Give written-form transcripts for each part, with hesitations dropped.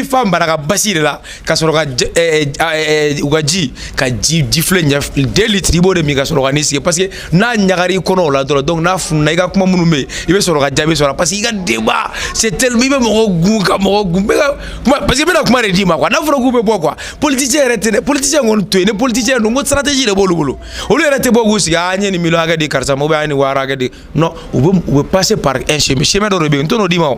femme baraka basi de la ka soro ka ugaji ka jifle nya 2 litres ibo de mi ka soro ka nisi parce que na nyagari kono la donc na funna iga kuma munumbe ibe soro ka jabe soro parce que iga débat c'est tellement ibe mo gu ka mo gu parce que bena kuma re dima quoi na furo gu be bo quoi politicien rete politicien ngon to ne politicien no stratégie de bolu bolu o le rete bo gu si anya ni milo aga de karsa mo ba ni wara aga de non ou passer par un chemin de rebe ntono dima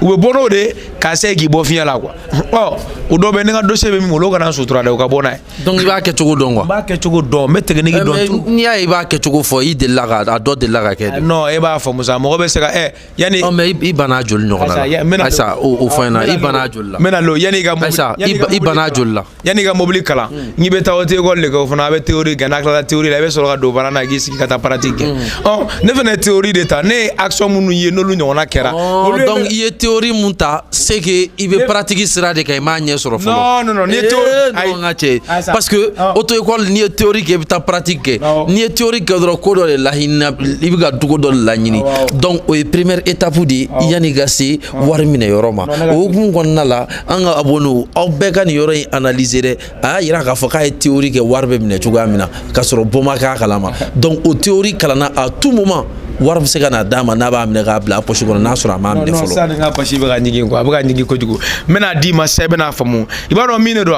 ou bono de kase ki bo fiya la quoi oh o do be nga dossier be mi mo lo kana sutura de o ka bona donc il va ke chogo don quoi ba ke chogo don me technique don ni ya il va ke chogo fo i de la a do de la ke non e ba fo musa mo be se ka yani oh mais i bana jol nyoko la ça au fin na i bana jol la mena lo yani ga ça i bana jol la yani ga mobili kala ni be tawote gol le ko fona be théorie ga nakla théorie la be so ga do bana na gi siki kata pratique oh ne fene théorie de ta ne action munu ye no lu nyona kera donc il théorie munta c'est que il veut pratiquer sera de kay ma nye soro folo non ni théorie parce que auto école ni théorie que ta pratique ni théorie que do ko do la hinna ibiga dugo do la nyini donc au première étape di yani gasi warmine yoroma o gun gonna la anga abonu au bega ni yoro analyser de a ira ka foka théorie que warbe mine tugamina ka soro boma ka kalama donc au théorie kalana à tout moment war bi se kana dama na ba amne ga bla poche ko na sura ma amne folo non ça nga pashi be ga nyigi ko abuga nyigi ko jugo mena di ma sebe na famu ibaro mine do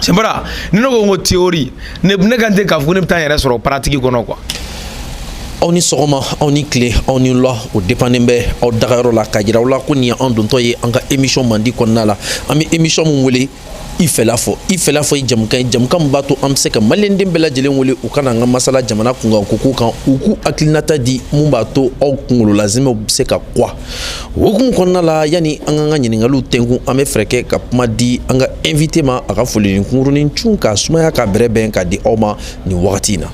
sembara nino ko ngo théorie ne gante ka fu ne tan yere soro pratique ko no quoi on y sogoma on y clé on y lo o dépendembe o dagaro la kajira wala ko ni on don toye anga émission mandi ko nala ami émission mo wele il fait la fo i jamkan bato am se ka malendem bela jelen wele u kana nga masala jamana kunga kuku kan uku aklinata di mun bato au kungolo lazime se ka kwa wokun konna la yani anga nyiningalu tengu ame freke ka kuma di anga invité ma aka folini kungurunin chunka sumaya ka breben ka di oma ni wakatina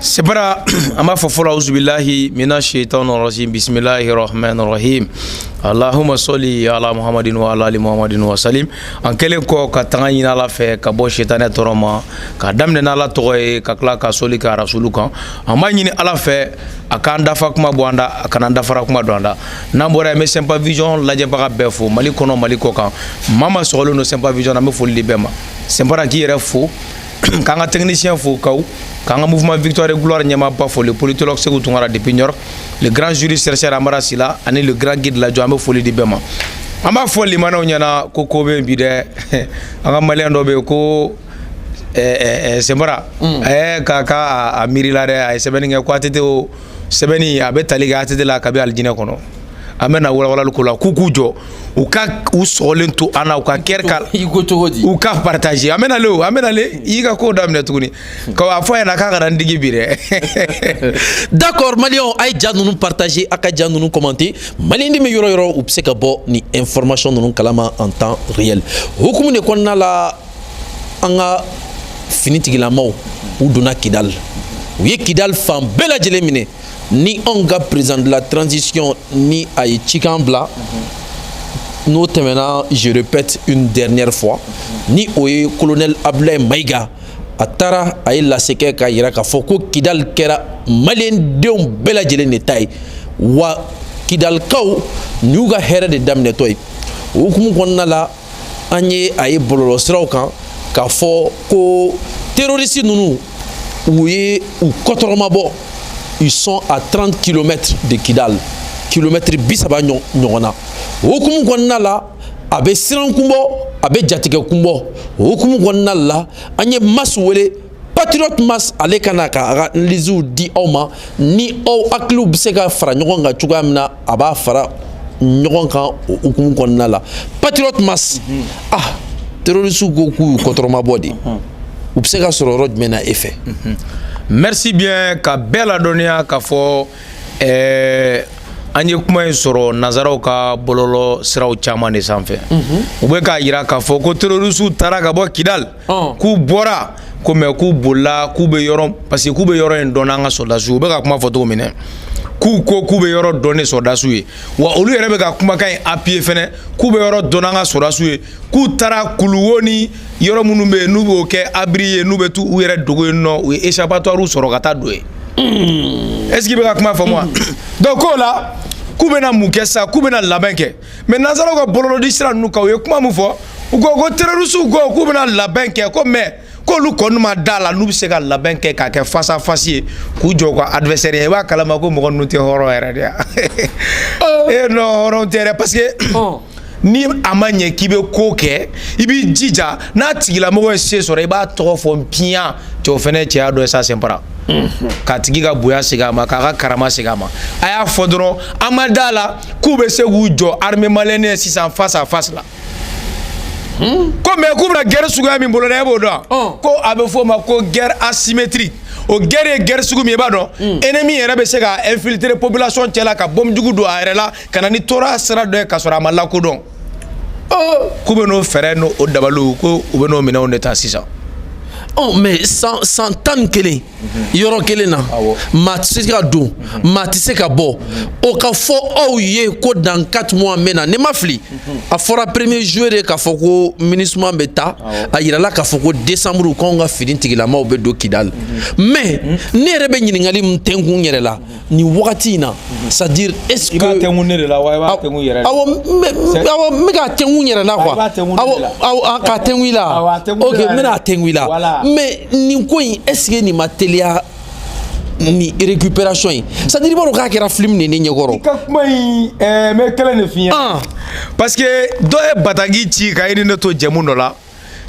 c'est para ama fofola uzubillahi minash shaitanir rajim bismillahir rahmanir rahim allahumma salli ala muhammadin wa ala ali muhammadin wa salim en kelen ko ka tanga ina la fe ka bo shaitane toroma ka damne na la toye ka kla ka soli ka rasulukan ama nyini ala fe akanda fa kuma bwanda akananda fara kuma donda nambora me sempa vision la jeba befo mali kono mali ko kan mama solo no sempa vision na me fo libema sempara ki yere fo kanga technicien fo kaw kanga mouvement victoire et gloire nyama pa fo le politologue Sékou Tounkara depuis New York le grand juriste chercheur Amara Sila ani le grand guide la joambe fo di bema amba fo limana nyana ko be bi de anga malen do be ko sembara kaka a mirila de ay sebeni nge ko atete o sebeni abe taliga atete la kabe aljine kono amena wala ko la kukujo u solento ana u ka kerkal u ka partager amena le yiga ko damne tuguni ko afo na ka garan digi bire d'accord malion ay janunu partager aka janunu commenter malindi me yoro u pseka bo ni information nunu kalama en temps réel hukumu ne konna la anga finitigi la maw u duna Kidal u ye Kidal fam bela jelemine ni onga président de la transition ni ay Chikambla nous maintenant je répète une dernière fois ni oye colonel Abdoulaye Maïga atara ay la seke ka yira ka foko Kidal kera malien deum bela jele netay wa Kidal kaw nyuga here de damne toy hukum konna la anye ay bololo sraw kan ka fo ko terroriste nunu ouye ou kotoroma bo ils sont à 30 km de Kidal kilomètre bisaba nyongona hukumu gonna la abe siran kumbo abe jatike kumbo hukumu gonna la anye maswele patriote mas ale kanaka lizu di oma ni o aklu bisega fara nyogonga chugamna aba fara nyogonga hukumu gonna la patriote mas terroriste goku kotroma body ubsega soro mena effet merci bien ka bela donia ka fo anye kuma soro nazaraw ka bololo siraw chama ne sanfɛ u be ka yira ka fo ko terroriste tara ka bɔ Kidal ku bɔra ko mais ku bolla ku be yɔrɔ parce que ku be yɔrɔ en donna nga soldats u be ka kuma fɔ to minɛ ku ko ku be yɔrɔ donne soldats ye wa olu yɛrɛ be ka kuma kan appuyer fɛnɛ ku be yɔrɔ donna nga soldats ye ku tara kuluwoni yɔrɔ minnu be n'u b'o kɛ abri ye n'u be tu u yɛrɛ dogo yen nɔ u ye échappatoire sɔrɔ ka taa don ye est-ce qu'il be ka kuma fɔ moi donc ko la k'u bɛna mun kɛ sa k'u bɛna labɛn kɛ mais nanzaraw ka bɔlɔlɔdi sira ninnu kan u ye kuma mun fɔ u ko terroristes ko k'u bɛna labɛn kɛ ko mais k'olu kɔni ma da la n'u bɛ se ka labɛn kɛ k'a kɛ face à face ye k'u jɔ ka adversaire ye i b'a kalama ko mɔgɔ ninnu tɛ hɔrɔn yɛrɛ de ye non hɔrɔn tɛ yɛrɛ parce que ni a ma ɲɛ k'i bɛ ko kɛ i b'i jija n'a tigilamɔgɔ ye se sɔrɔ i b'a tɔgɔ fɔ piyan cɛ o fana ye cɛya dɔ ye sa sɛnpara k'a tigi ka bonya segin a ma k'a ka karama segin a ma a y'a fɔ dɔrɔn an ma da la k'u bɛ se k'u jɔ armée malienne ye sisan face à face la ko mais k'u bɛna guerre suguya min bolo dɛ e b'o dɔn ko a bɛ fɔ o ma ko guerre asymétrique o guerre ye guerre sugu min i b'a dɔn ennemi yɛrɛ bɛ se ka infiltrer population cɛ la ka bombe jugu don a yɛrɛ la ka na ni tɔɔrɔya sira dɔ ye ka sɔrɔ a ma lakodɔn k'u bɛ n'o fɛɛrɛ n'o dabaliw ko u bɛ n'o minɛnw de ta sisan. mais sans tan kelen yɔrɔ kelen na maa tɛ se ka don maa tɛ se ka bɔ o ka fɔ aw ye ko dans 4 mois mɛn na ne ma fili a fɔra premier juillet de k'a fɔ ko MINUSMA bɛ taa a yirala k'a fɔ ko décembre k'anw ka fini tigilamaw bɛ don Kidal mais ne yɛrɛ bɛ ɲininkali min tɛnkun yɛrɛ la nin wagati in na c'est à dire est-ce que i b'a tɛnkun ne de la wa i b'a tɛnkun yɛrɛ la awɔ n bɛ ka tɛnkun yɛrɛ la quoi awɔ k'a tɛnkun la ok n bɛna tɛnkun la mais nin ko in est-ce que nin ma teliya ni récupération yi c'est à dire i b'a dɔn k'a kɛra film de ne ɲɛkɔrɔ i ka kuma in n bɛ kelen de f'i ɲɛna parce que dɔ ye bataki ci ka i ni ne to jɛmu dɔ la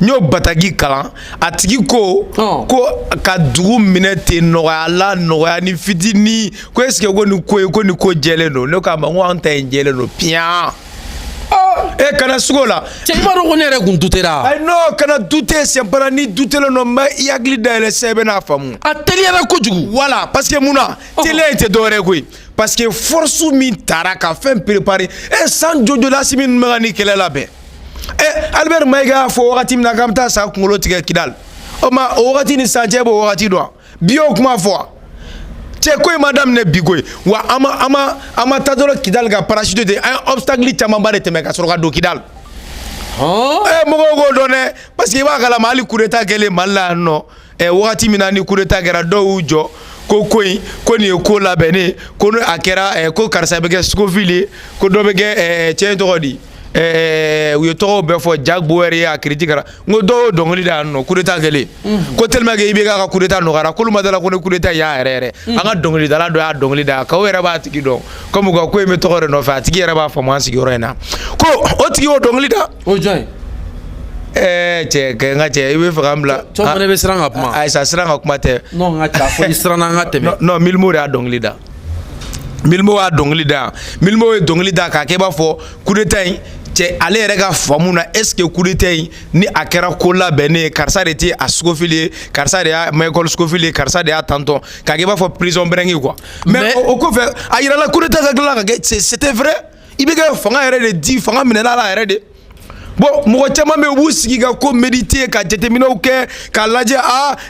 n y'o bataki kalan a tigi ko ko ka dugu minɛ ten nɔgɔya la nɔgɔya ni fitini ko est-ce que ko nin ko ye ko nin ko jɛlen don ne k'a ma n ko an ta in jɛlen don piyan kana sugo la cɛ i b'a dɔn ko ne yɛrɛ kun dutera ayi non kana dute sɛnpara ni dutelen don mɛ i hakili dayɛlɛ sɛ i bɛna faamu a teliyara kojugu voilà parce que mun na tele in tɛ dɔwɛrɛ koyi parce que force min taara ka fɛn préparer san jojolasi min bɛ ka nin kɛlɛ labɛn Albert Mayiga y'a fɔ wagati min na k'an bɛ taa sa kunkolo tigɛ Kidal o ma o wagati ni san cɛ b'o wagati dɔn bi y'o kuma fɔ cɛ ko in ma daminɛ bi koyi wa an ma taa dɔrɔn Kidal ka parachute de an ye obstacle camanba de tɛmɛ ka sɔrɔ ka don Kidal mɔgɔw k'o dɔn dɛ parce que i b'a kalama hali coup d'état kɛlen Mali la yan nɔ wagati min na ni coup d'état kɛra dɔw y'u jɔ ko nin ye ko labɛnnen ko a kɛra ko karisa bɛ kɛ Scofield ye ko dɔ bɛ kɛ cɛ in tɔgɔ di u ye tɔgɔw bɛɛ fɔ Jack Bauer ye a critique kɛra n ko dɔw dɔnkili da yan nɔ coup d'état kɛlen ko tellement que IBK ka coup d'état nɔgɔyara k'olu ma dala ko ni coup d'état y'a yɛrɛ an ka dɔnkilidala dɔ y'a dɔnkili da k'aw yɛrɛ b'a tigi dɔn comme ko in bɛ tɔgɔ de nɔfɛ a tigi yɛrɛ b'a faamu an sigiyɔrɔ in na ko o tigi y'o dɔnkili da o jɔn cɛ n ka cɛ i bɛ fɛ k'an bila cɔ fana bɛ siran ka kuma ayi sa siran ka kuma tɛ non n ka fɔ i siranna an ka tɛmɛ non Milimo de y'a dɔnkili da Milimo y'a dɔnkili da Milimo ye dɔnkili da k'a kɛ i b'a fɔ coup d'état in cɛ ale yɛrɛ ka faamu na est-ce que coup d'état in ni a kɛra ko labɛnnen ye karisa de tɛ a Scofield ye karisa de y'a Michael Scofield ye karisa de y'a tantɔn k'a kɛ i b'a fɔ prison bɛrɛngi quoi mais o kɔfɛ a yirala coup d'état ka tila ka kɛ c'était vrai i bɛ kɛ fanga yɛrɛ de di fanga minɛla la yɛrɛ de bon mɔgɔ caman bɛ yen u b'u sigi ka ko méditer ka jateminɛw kɛ k'a lajɛ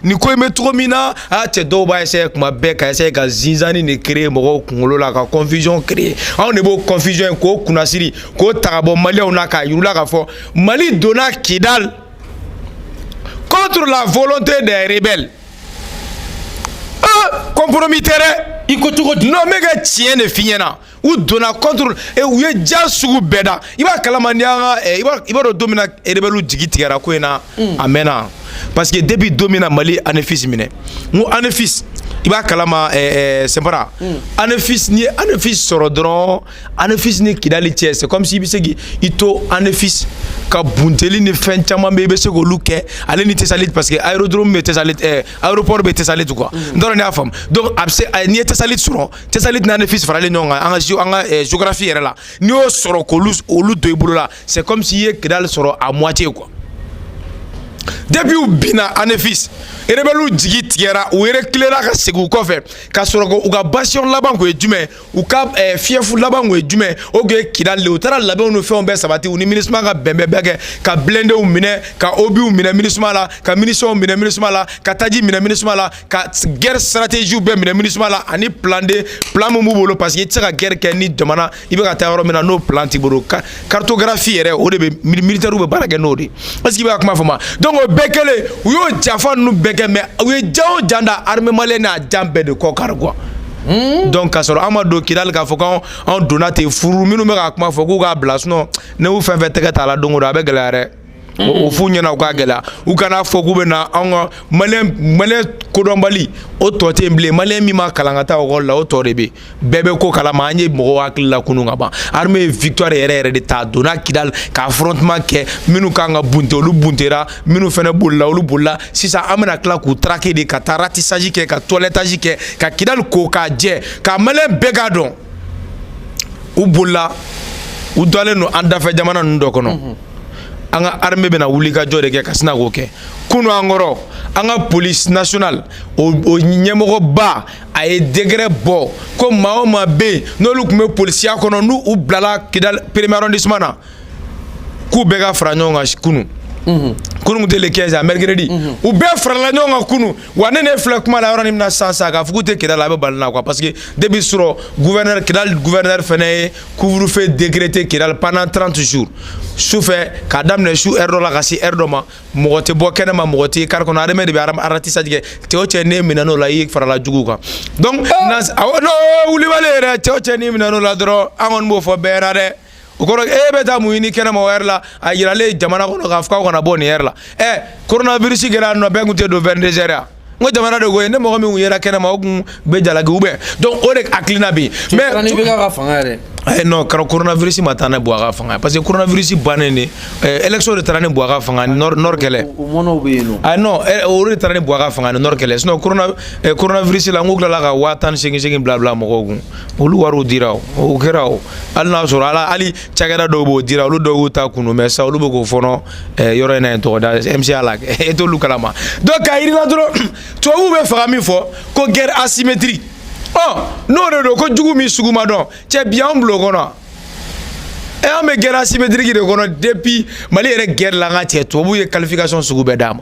nin ko in bɛ cogo min na cɛ dɔw b'a essayer kuma bɛɛ ka essayer ka zinzani de créer mɔgɔw kunkolo la ka confusion créer anw de b'o confusion k'o kunnasiri k'o ta ka bɔ maliyɛnw na k'a yir'u la k'a fɔ Mali donna Kidal contre la volonté des rebelles compromis tɛ dɛ i ko cogo di non n bɛ ka tiɲɛ de f'i ɲɛna u donna contre u ye ja sugu bɛɛ da i b'a kalama ni an ka i b'a dɔn don min na rebelle jigi tigɛra ko in na a mɛnna parce que depuis don min na Mali ANEFIS minɛ n ko ANEFIS i b'a kalama Sɛnpara ANEFIS ni ye ANEFIS sɔrɔ dɔrɔn ANEFIS ni Kidali cɛ c'est comme si i bɛ se k'i to ANEFIS ka bunteli ni fɛn caman bɛ i bɛ se k'olu kɛ ale ni Tessalit parce que aérodrome bɛ Tessalit aéroport bɛ Tessalit quoi n t'a dɔn n'i y'a faamu donc a bɛ se n'i ye Tessalit sɔrɔ Tessalit ni ANEFIS faralen ɲɔgɔn kan an ka géographie yɛrɛ la n'i y'o sɔrɔ k'olu don i bolo la c'est comme si i ye Kidal sɔrɔ à moitié quoi depuis u binna ANEFIS rebelle jigi tigɛra u reculer ka segin u kɔfɛ ka sɔrɔ u ka bastion laban kun ye jumɛn u ka fiɛfu laban kun ye jumɛn o kun ye Kidal le u taara labɛnw ni fɛnw bɛɛ sabati u ni MINUSMA ka bɛnbɛn bɛɛ kɛ ka blendew minɛ ka obiw minɛ MINUSMA la ka munitions minɛ MINUSMA la ka taji minɛ MINUSMA la ka guerre stratégique bɛɛ minɛ MINUSMA la ani plan min b'u bolo parce que i tɛ se ka guerre kɛ ni jamana i bɛ ka taa yɔrɔ min na n'o plan t'i bolo cartographie yɛrɛ o de bɛ militaires bɛ baara kɛ n'o de est-ce que i b'a kuma fɔ ma donc o bɛɛ kɛlen u y'o janfa ninnu bɛɛ mais u ye jan o jan da armée malienne n'a jan bɛɛ de kɔ kari quoi donc ka sɔrɔ an ma don Kidal k'a fɔ k'an donna ten furu minnu bɛ ka kuma fɔ k'u k'a bila sinon ne y'u fɛn fɛn tɛgɛ t'a la don o don a bɛ gɛlɛya dɛ o f'u ɲɛna u k'a gɛlɛya u kana fɔ k'u bɛ na an ka maliyɛn kodɔnbali o tɔ tɛ yen bilen maliyɛn min ma kalan ka taa ekɔli la o tɔ de bɛ yen bɛɛ bɛ ko kalama an ye mɔgɔw hakili la kunun ka ban armée ye victoire yɛrɛ yɛrɛ de ta a donna Kidal ka affrontement kɛ minnu kan ka bunte olu buntera minnu fɛnɛ bolila olu bolila sisan an bɛna tila k'u traquer de ka taa ratissage kɛ ka toilettage kɛ ka Kidal ko k'a jɛ ka maliyɛn bɛɛ k'a dɔn u bolila u dalen don an dafɛ jamana ninnu dɔ kɔnɔ an ka armée bɛna wuli ka jɔ de kɛ ka sina k'o kɛ kunu an kɔrɔ an ka police nationale o ɲɛmɔgɔba a ye degré bɔ ko maa o maa bɛ yen n'olu tun bɛ polisiya kɔnɔ n'u u bilala Kidal premier arrondissement na k'u bɛɛ ka fara ɲɔgɔn kan kunu kunu tɛ le 15 mercredi u bɛɛ farala ɲɔgɔn kan kunu wa ne filɛ kuma la yɔrɔ min na sisan k'a fɔ k'u tɛ Kidal a bɛ bali na quoi parce que depuis sɔrɔ gouverneur Kidal gouverneur fɛnɛ ye couvre-feu décrété Kidal pendant 30 jours sufɛ k'a daminɛ su heure dɔ la ka se heure dɔ ma mɔgɔ tɛ bɔ kɛnɛma mɔgɔ tɛ kari kɔnɔ armée de bɛ ratissage kɛ cɛ o cɛ ne minɛ n'o la i farala jugu kan donc no wulibali yɛrɛ cɛ o cɛ ne minɛ n'o la dɔrɔn an kɔni b'o fɔ bɛɛ ɲɛna dɛ o kɔrɔ e bɛ taa mun ɲini kɛnɛma o heure la a yiralen jamana kɔnɔ k'a fɔ k'aw kana bɔ nin heure la coronavirus kɛra nɔ bɛɛ tun tɛ don 22 heures ya n ko jamana de ko ye ne mɔgɔ min tun yera kɛnɛma o tun bɛ jalaki ou bien donc o de hakilina bɛ yen mais ni bɛ ka fanga yɛrɛ non coronavirus ma taa ne bɔ a ka fanga parce que coronavirus bannen de élection de taara ne bɔ a ka fanga nord kɛlɛ o mɔnɔw bɛ yen nɔ non o de taara ne bɔ a ka fanga ni nord kɛlɛ sinon coronavirus la n ko tilala ka 58 bila mɔgɔw kun olu wariw dira o kɛra o hali n'a sɔrɔ hali cakɛda dɔw b'o dira olu dɔw y'u ta kunu mais sa olu bɛ k'o fɔnɔ yɔrɔ in na yen tɔgɔ da MCA la e t'olu kalama donc k'a yir'i la dɔrɔn tubabuw bɛ faga min fɔ ko guerre asymétrique n'o de don ko jugu min sugu ma dɔn cɛ bi anw bilo kɔnɔ an bɛ guerre asymétrique de kɔnɔ depuis Mali yɛrɛ guerre la an ka cɛ tubabuw ye qualification sugu bɛɛ d'a ma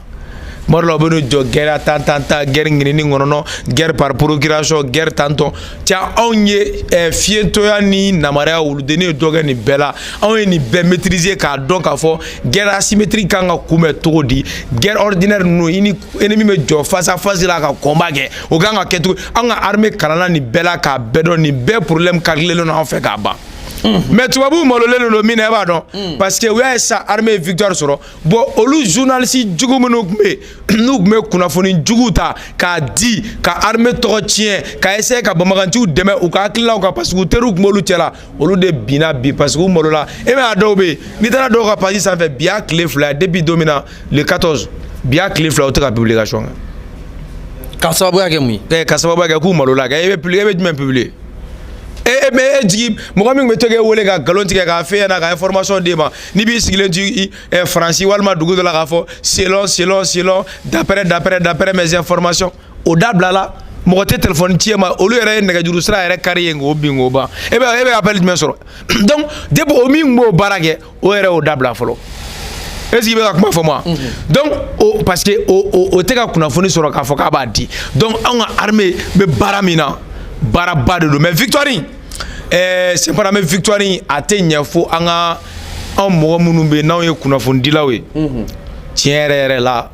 tuma dɔ la u bɛ n'u jɔ guerre tan guerre ŋinini kɔnɔ guerre par procuration guerre tantɔ cɛ anw ye fiyɛtɔya ni namariya wuludeni ye dɔ kɛ nin bɛɛ la anw ye nin bɛɛ maîtriser k'a dɔn k'a fɔ guerre asymétrique kan ka kunbɛn cogo di guerre ordinaire ninnu i ni ennemi bɛ jɔ face à face la ka combat kɛ o kan ka kɛ cogo an ka armée kalanna nin bɛɛ la k'a bɛɛ dɔn nin bɛɛ problème calculé don anw fɛ k'a ban mais tubabuw malolen don min na e b'a dɔn parce que u y'a ye sa armée ye victoire sɔrɔ bon olu journaliste jugu minnu tun bɛ yen n'u tun bɛ kunnafoni jugu ta k'a di ka armée tɔgɔ tiɲɛ ka essayer ka banbaganciw dɛmɛ u ka hakilinaw kan parce que u teriw tun b'olu cɛla olu de binna bi parce que u malola e bɛ a dɔw bɛ yen n'i taara dɔw ka page sanfɛ bi y'a tile fila depuis don min na le 14 bi y'a tile fila u tɛ ka publication kɛ ka sababuya kɛ mun ye ka sababuya kɛ k'u malola kɛ e bɛ jumɛn publier mais jigi mɔgɔ min bɛ to k'e wele ka nkalon tigɛ k'a f'e ɲɛna ka information d'e ma n'i b'i sigilen to Faransi walima dugu dɔ la k'a fɔ selon d'après mes informations o dabila la mɔgɔ tɛ téléphone ci e ma olu yɛrɛ ye nɛgɛjuru sira yɛrɛ kari yen k'o bin k'o ban e bɛ appel jumɛn sɔrɔ donc depuis o min b'o baara kɛ o yɛrɛ y'o dabila fɔlɔ est-ce que i bɛ ka kuma fɔ ma donc parce que o tɛ ka kunnafoni sɔrɔ k'a fɔ k'a b'a di donc anw ka armée bɛ baara min na baaraba de don mais victoire c'est pas la victoire a tɛ ɲɛ fo an ka anw mɔgɔ minnu bɛ yen n'anw ye kunnafonidilaw ye tiɲɛ yɛrɛ la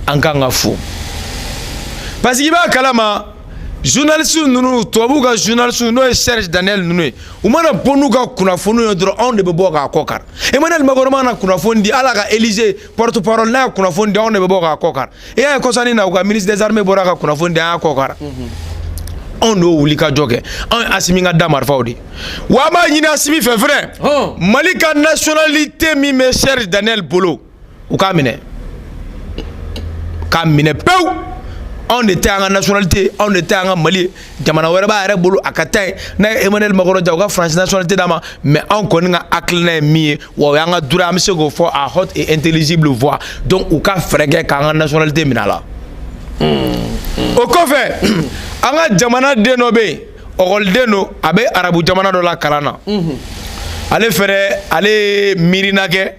an kan ka fo parce que i b'a kalama journaliste ninnu tubabuw ka journaliste n'o ye Serge Daniel ninnu ye u mana bɔ n'u ka kunnafoniw ye dɔrɔn anw de bɛ bɔ k'a kɔ kari Emmanuel Macron mana kunnafoni di ala ka Élysée porte parole n'a ye kunnafoni di anw de bɛ bɔ k'a kɔ kari e y'a ye kɔsani na u ka ministre des armées bɔra ka kunnafoni di an y'a kɔ kari anw n'o wuli ka jɔ kɛ anw ye Asimi ka da marifaw de wa an b'a ɲini Asimi fɛ frère Mali ka nationalité min bɛ Serge Daniel bolo u k'a minɛ pewu anw de tɛ an ka nationalité anw de tɛ an ka Mali jamana wɛrɛ b'a yɛrɛ bolo a ka taa yen n'a ye Emmanuel Macron diya u ka France nationalité d'a ma mais anw kɔni ka hakilina ye min ye wa o y'an ka droit an bɛ se k'o fɔ à haute et intelligible voix donc u ka fɛɛrɛ kɛ k'an ka nationalité minɛ a la o kɔfɛ an ka jamana den dɔ bɛ yen ɔkɔliden don a bɛ arabu jamana dɔ la kalan na ale fɛnɛ ale ye miirina kɛ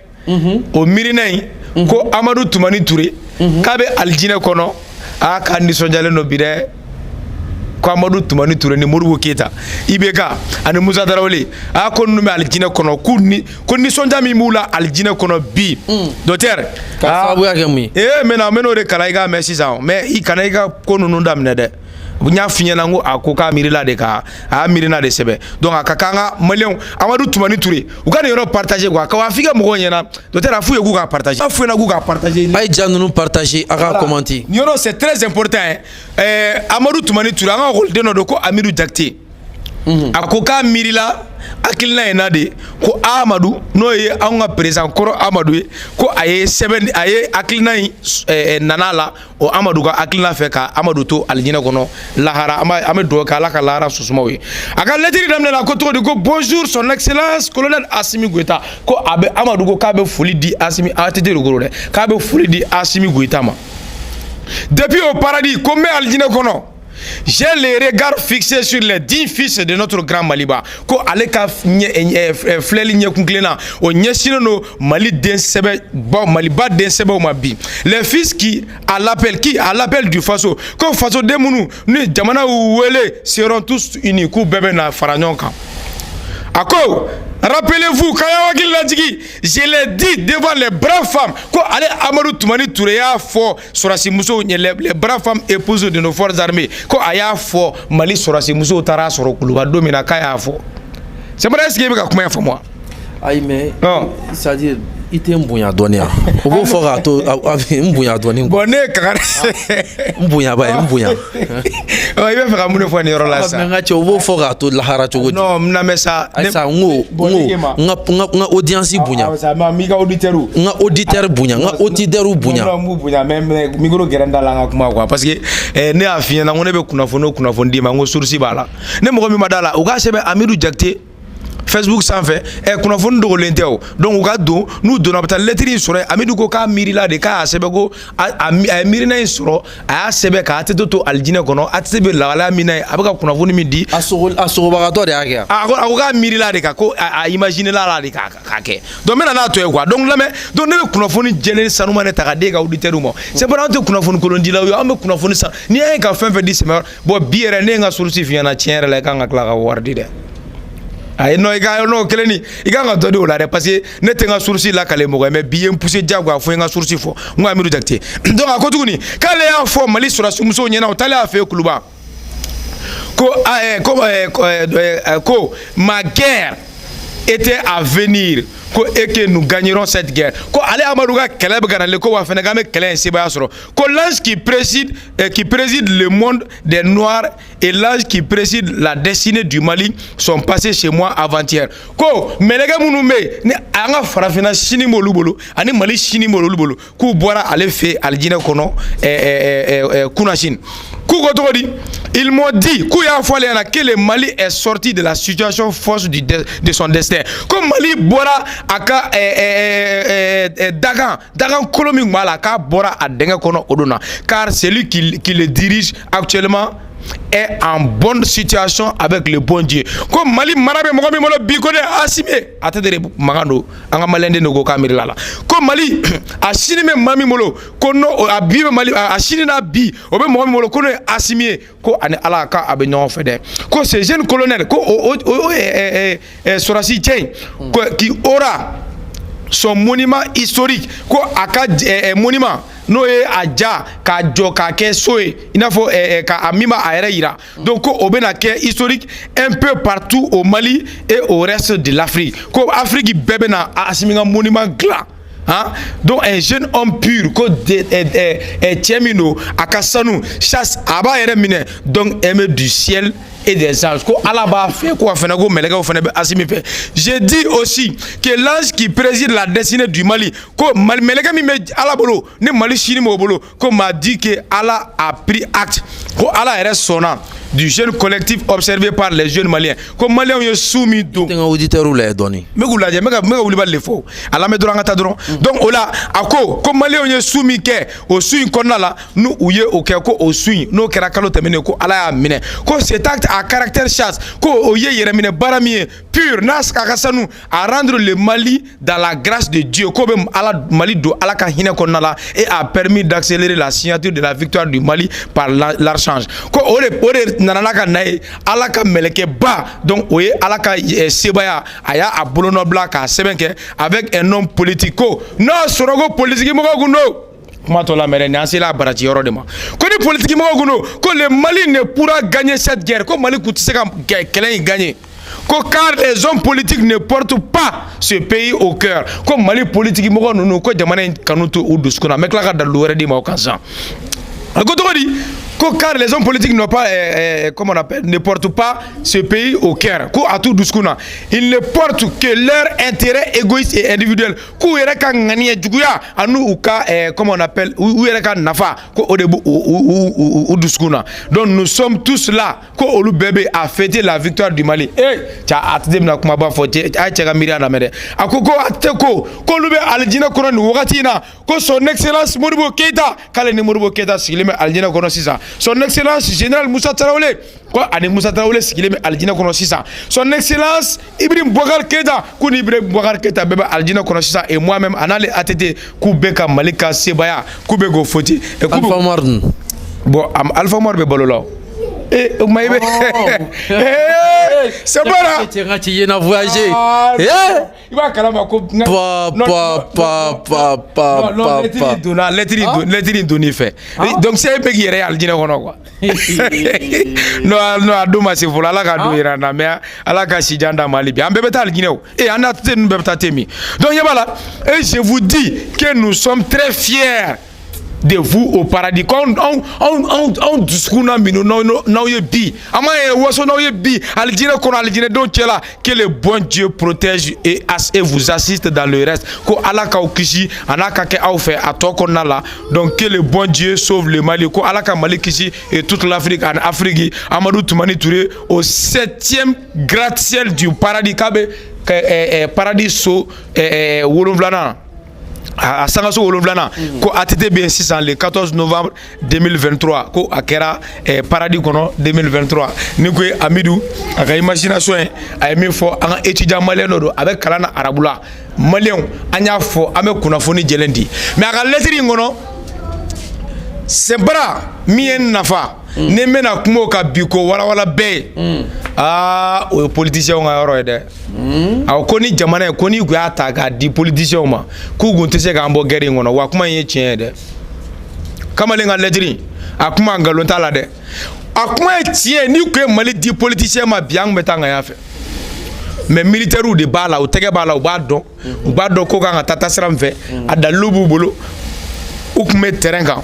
o miirina in ko Amadu Tumani Ture k'a bɛ alijinɛ kɔnɔ k'a nisɔndiyalen don bi dɛ ko Amadu Tumani Ture ni Modibo Keyita IBK ani Musa Tarawele ko ninnu bɛ alijinɛ kɔnɔ ko nisɔndiya min b'u la alijinɛ kɔnɔ bi docteur ka sababuya kɛ mun ye n bɛ n'o de kalan i k'a mɛn sisan mais i kana i ka ko ninnu daminɛ dɛ nya finyana ngo akoka mirila de ka a mirina de sebe donc akakanga malion Amadou Toumani Touré ou ka yoro partager quoi ka afika mo nyana docteur afu yegu ka partager afu na gu ka partager ay jannu nous partager aka commenter yoro c'est très important Amadou Toumani Touré anga rôle de no do ko Amidou Diakité akoka mirila akilna enade ko Amadou no ye anga président koro Amadou ko aye seben aye akilna nanala o Amadou ka akilna fe ka Amadou to aljina kono lahara ame do ka la ka lahara susmawi aka lettre damne la ko to de ko bonjour son excellence colonel Assimi Goïta ko abe Amadou ko ka be foli di Assimi atete rugoro de ka be foli di Assimi Goïta ma depuis au paradis comme aljina kono. J'ai les regards fixés sur les 10 fils de notre grand Maliba. Ko aleka fleli nye kunklena o nyesino no Mali den sebe bon Maliba den sebe o mabi. Les fils qui à l'appel du Faso. Ko Faso demunu ni jamana wele seront tous unis ku bebe na faranyonka. Ako rappelez-vous Kaya Wakil Ladjigi, je l'ai dit devant les braves femmes ko ale Amadou Toumani Touré a fort Sorasi Mousso les braves femmes épouses de nos forces armées ko aya fort Mali Sorasi Mousso tara soro kuluba domina kaya fort. C'est vrai ce que ka kuma fa moi. Aïe mais c'est-à-dire ite mbunya donia obo fora to mbunya doni bonne kakara mbunya ba mbunya o ibe fera mune fo ni rola sa nga cho obo fora to lahara cho godi non na mesa sa nga audience bunya sa ma mi ga auditeuru nga auditeur bunya nga auditeur bunya non bunya même micro geranda la nga kuma quoi parce que ne afia na ngone be kuna fondi ma ngo sursi bala ne mo mi madala o ga sebe Amidou Diakité Facebook sans fait kuna fon do lenteo donc ga do nous donnons peut lettre sur Amidou ko ka mirila de ka sebe go mirina soro a sebe ka teto to aljina kono atebe la mina abaka kuna fon mi di asoro ba to de aka a ga mirila de ka ko a imaginer la de ka ke donc maintenant na to e quoi donc là mais donc ne kuna fon jene sanuma ne ta de ga auditeur mo c'est pas on kuna fon ko ndi la yo am kuna fon sa ni en ka fin fait 10 semaines bo biere ne nga sursi fiana tiere la ka nga kla ga wardi de ay no iga no keleni iga nga do de la parce que ne tenga sourci la kale mo mais bien pousser diagwa fo nga sourci fo nga Amidou Diakité donc a kotuguni kale ya fo Mali Sorasi Mousso nyena o tale a fe kuluba ko ma guerre était à venir et que nous gagnerons cette guerre. Ko ale Amadou ga keleb ganale ko wa fena game kelen seba soro. Ko l'ange qui préside le monde des noirs et l'ange qui préside la destinée du Mali sont passés chez moi avant-hier. Ko melega munume ne anga farafina shini molubolo ani Mali shini molubolo ku boira ale fe aljina kono kunashin. Ils m'ont dit que le Mali est sorti de la situation force de son destin. Comme Mali bora aka dagan kolomi mala ka bora a denga kono odona car celui qui le dirige actuellement est en bonne situation avec le bon Dieu. Comme Mali marabe mogomi molo bikode asime atedere magando anga malende no go kamira la. Comme Mali ashini me mami molo kono abibe Mali ashini na bi obe mogomi molo kono asime ko ane ala ka abe nyon fede. Ko ce jeune colonel ko Sorasi Tien qui aura son monument historique ko aka monument no e aja ka jo ka ke soe ina fo ka amima aere ira donc ko obena ke historique un peu partout au Mali et au reste de l'Afrique ko Afrique bebe na asiminga monument gla. Hein? Donc un jeune homme pur ko Tiemino akasanu chasse aba ere mine donc aime du ciel et des anges. J'ai dit aussi que l'ange qui préside la destinée du Mali, m'a dit que Allah a pris acte. Allah est sonnant du jeune collectif observé par les jeunes Maliens. Comme Maliens ont soumis donc là comme Maliens ont soumis que au suin qu'on a là nous ouye au keko au suin no kerakalo temene ko ala mine ko cet acte à caractère chasse ko oye yeremine baramie pur nas kakasanu à rendre le Mali dans la grâce de Dieu ko be ala Mali do ala ka hine ko nala et a permis d'accélérer la signature de la victoire du Mali par l'archange ko ore nanaka nae ala ka meleke ba donc oye ala ka sebaya aya abolono blaka sebenke avec un homme politique non sorogo politique mo ko no kuma to la mɛrɛ ni an sela baraji yɔrɔ de ma ko ni politique mɔgɔw kuno ko le Mali ne pourra gagner cette guerre ko Mali kun tɛ se ka kɛlɛ in gagner ko car les hommes politiques ne portent pas ce pays au cœur ko Mali politique mɔgɔw ninnu ko jamana in kanu to u dusukun na n bɛ tila ka dalilu wɛrɛ di ma o kan sisan a ko cogo di car les hommes politiques n'ont pas, comment on appelle, ne portent pas ce pays au cœur. Ils ne portent que leur intérêt égoïste et individuel. Comment on appelle, donc nous sommes tous là. Olu bébé a fêté la victoire du Mali. Son excellence Modibo Keïta, son excellence général Moussa Traoré, quoi, ani Moussa Traoré, ce qu'il est Aldina Konosisa. Son excellence Ibrahim Boubacar Keïta, qu'on Ibrahim Boubacar Keïta, bébé Aldina Konosisa, et moi-même, Anale ATT, Koubeka Malika Sebaya, Koubego Foti. Alpha Marden. Bon, Alpha Marden Bololo. Eh, Maïbe. C'est pas là. Tu as voyagé. Il va calmer. Lettre fait. Donc c'est un peu qui est réel, quoi. Non, Adouma c'est voilà, la Gadouira, mais à la Kassidjanda Malibi. Un bébé tal Guinée. Et en a une bébé tatemi. Donc voilà. Et je vous dis que nous sommes très fiers de vous au paradis. Quand on discours na mino na bi ama waso na bi aljina kono aljina donc là que le bon Dieu protège et vous assiste dans le reste ko alaka okishi anaka ke au fait atoko na là donc que le bon Dieu sauve le Mali ko alaka Mali kishi et toute l'Afrique en Afrique Amadou Toumani Touré au 7e gratte-ciel du paradis kabe paradis so wolonvlana à Sangaso Olomblana, ko ATTB 600 le 14 novembre 2023, ko akera paradis kono 2023. Ni ko Amidou aka imagination ay mi fo an étudiant malien do avec kalana arabula malien anya fo ame kunafoni jelendi mais aka lettre ngono c'est bra mien nafa ne mena kumo ka biko wala be o politicien nga yoro de ko ni jamana ko ni go ata ga di politicien ma ku gunte se ga mbo geri ngono wa kuma ye chien de kamale nga lettre akuma ngalonta la de akuma chien ni ko Mali di politicien ma biang metanga ya fe mais militaire ou de bala o tege bala o ba do ko ga tata sram fe ada lubu bolo ou kume terrain ga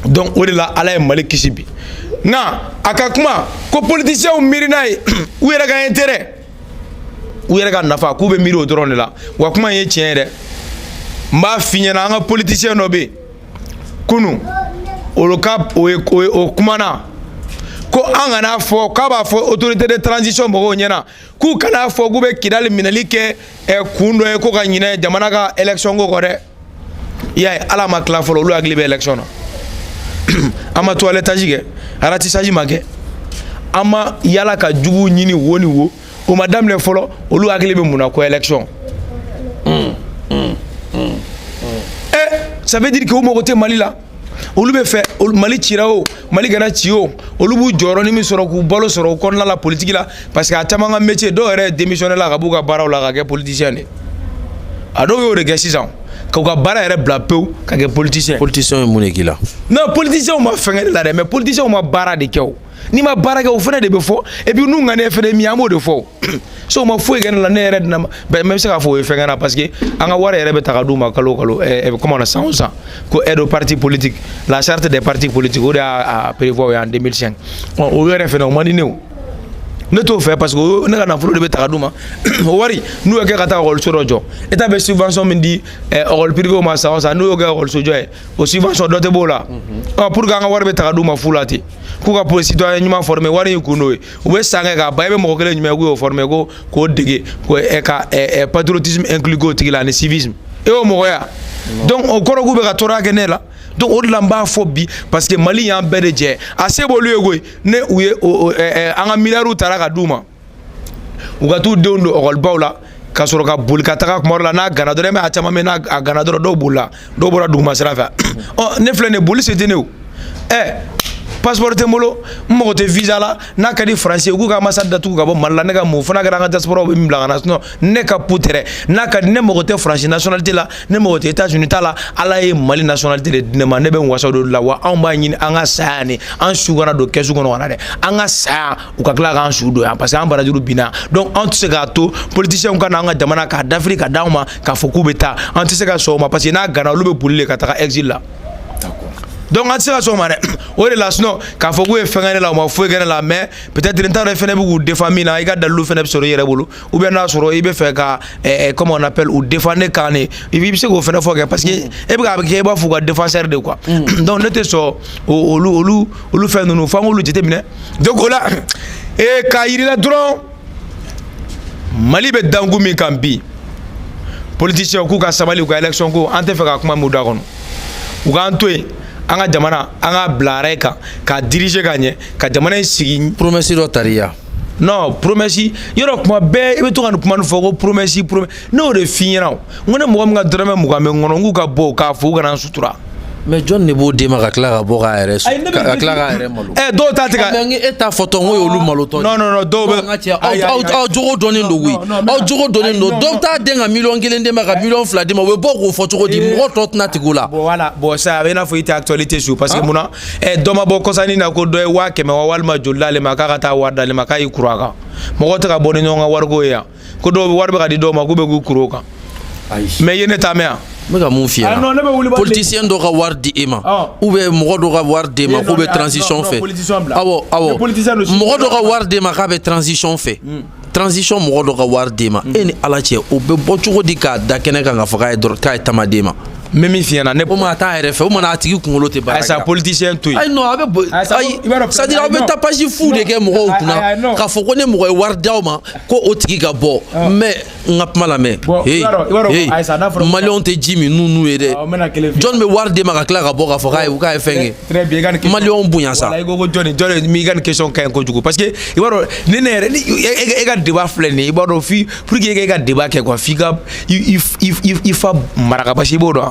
donc o de la ala Mali kisibi na akakuma ko politicien o mirina ou yera ga intérêt ou yera ga nafa ku be miri o drone la wa kuma ye tien de mba finyana nga politicien no be kunu o lokap o kumana ko angana fo ka ba fo autorité de transition mo nyena ku kana fo gube kidal minalike kundo e ko ga nyina jamana ga élection go gore ya ala makla fo lo agli be élection ama toilette jige arati saji make ama yala ka jugu nyini woni wo o madame le folo olu agli be muna ko élection ça veut dire que au côté Mali là olu be fait Mali tirao Mali gana tio olu bu joro ni mi soro ku bolo soro ko na la politique là parce que atamanga métier do re démissionner la ka buga baraw la ka politicien ni ado yo de gesison ka bara ere blapeu ka politicien moneki là non politicien ma fengé la mais politicien ma bara de kew ni ma bara ke o fene de be fo et puis nous ngane fene mi amo de fo so ma fo gen la ne red na même ça ka fo e fengana parce que anga wara ere be takadu ma kalo comment on a ça ko aide au parti politique la charte des partis politiques o a prévoir en 2005 o yere fene o mani new ne to fait parce que ne kana folo de be takadu ma o wari nous e ka ta rôle sur rojo eta be subvention mindi rôle privé o ma ça nous e ga rôle sur joy o subvention dote bola pour ga nga wara be takadu ma fulati ku ka pour citoyen nyuma formé wari kuno o be sanga ga ba be mo kele nyuma go formé go ko dege ko patriotisme inclus go tigila ne civisme et o mo ya donc o koro go be ka tora ke ne la donc o lamba phobie parce que Mali y a un bedje assez bolu ego ne ouye anga milaru taraka duma ugatu dondo o golbaula kasoro ka bulka taka kumorla na ganadore me achama me na ganadoro do bula do bora duma serafa oh ne flene buli c'était ne passeport te molo mo te visa la na ka di français ku ka ambassade datu ka bo malla ne ka mo fana ka diaspora be mbla na no ne ka putere na ka ne mo te français nationalité la ne mo te États-Unis ta la ala e Mali nationalité de ne ma ne be wasa do la wa an ba nyini an ga sa ni an sugana do kesu kono wana de an ga sa u ka kla kan su do ya parce que an barajuru bina donc an se ka to politicien ka na nga jamana ka d'Afrique ka dauma ka foku beta an se ka so ma parce que na gana lu be bulle ka ta exil la. Donc on sera sur mané. On est là sinon quand faut que faire la on faut gagner la mais peut-être une temps de faire beaucoup de famille na iga dalu faire sur yere bolo ou bien na sur ibe faire ka comment on appelle ou défendre kané il veut que faire faut parce que e ba ke ba faut défenseur de quoi. Donc ne te so au faire nous fa ngolu jete mine. Donc là et ka irila drone Mali be dangu mi kambi politicien ku ka sabali ku élection ku ante fait ka kuma muda kono u ka antoy anga jamana anga blare ka diriger gagner ka jamana sigi promesse do taria non promesse yoro kuma be e be to kan kuma no foko promesse no de finira ngone mo nga drame mo ga me ngono ngu ka bo ka fu kana sutura mais John ne bo de ma ka klara bo ga RS ka klara RS malo do ta tika e ta photo ngo yo lu malo to non do be au jogo donin do wi au jogo donin do ta denga million gelende ma ka million fladi ma we bo ko photo ko di mo tot na tigula voilà bon ça avait na fo ite actualité sur parce que mona do ma bo ko sani na ko do e wa ke ma wal ma jollale ma ka ta warda le ma ka ikuraga mo ko ta ka boni nga wargo ya ko do warbe ka di do ma ko be ku kuroka mais yene ta mea mega mun fiya politicien do ka war di ema ou be mo do ka war de ma ko be transition fait awo mo do ka war de ma ka be transition fait transition mo do ka war de ma eni ala che o be bo chugo di ka da kene ka nga faka e do ka tamadema memi fiana ne o ma ta RF o ma na tigi kungolo te ba sa politicien tout ay no abe ça dit abe tapage fou de ke mo ko kuna ka foko ne mo war dauma ko o tigi ka bo mais ngap mala me hey malion te jimi nou ede John me war de ma ka kla ka bo ka foka e ka fenge très bien gan malion bunya sa wala go John mi gan question kan ko jugo parce que ibaro ne e ga débat fleni ibaro fi pour que e ga débat ke quoi fi ga il fa maraka parce que bodo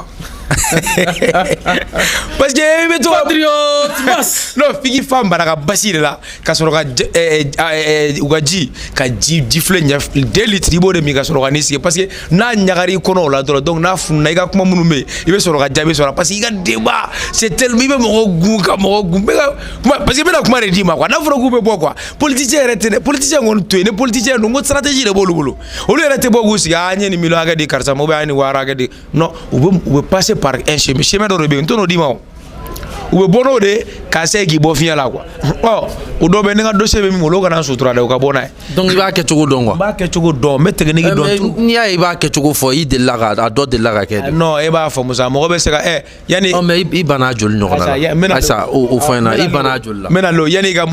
parce que mais toi patriote bas non figi femme baraka basi de la ka soro ka ugaji ka ji flenya 2 litres ibo de mi ka soro ka nisi parce que na nyagari kono la donc na funna iga kuma munu me ibe soro ka jabe soro parce que iga débat c'est tellement ibe mo gu parce que bena kuma redima quoi na furo gu be bo quoi politicien rete politicien ngon to ne politicien no stratégie de bolu olu rete bo gu si anye ni milo aga di karsa mo be ani wara aga di non ou passer par un chemin de rebelle on dit moi ou bono de casser qui bo fia là quoi oh o do be nga dossier be mi mo lo kana sutura de ka bona donc il va ke chugo dongo ba ke chugo do me technique do ni ya il va ke chugo fo i de la a do de la ke non e ba fo musa mo be se ka yani oh mais i bana jol no na ça o fo na i bana jol la mena lo yani ga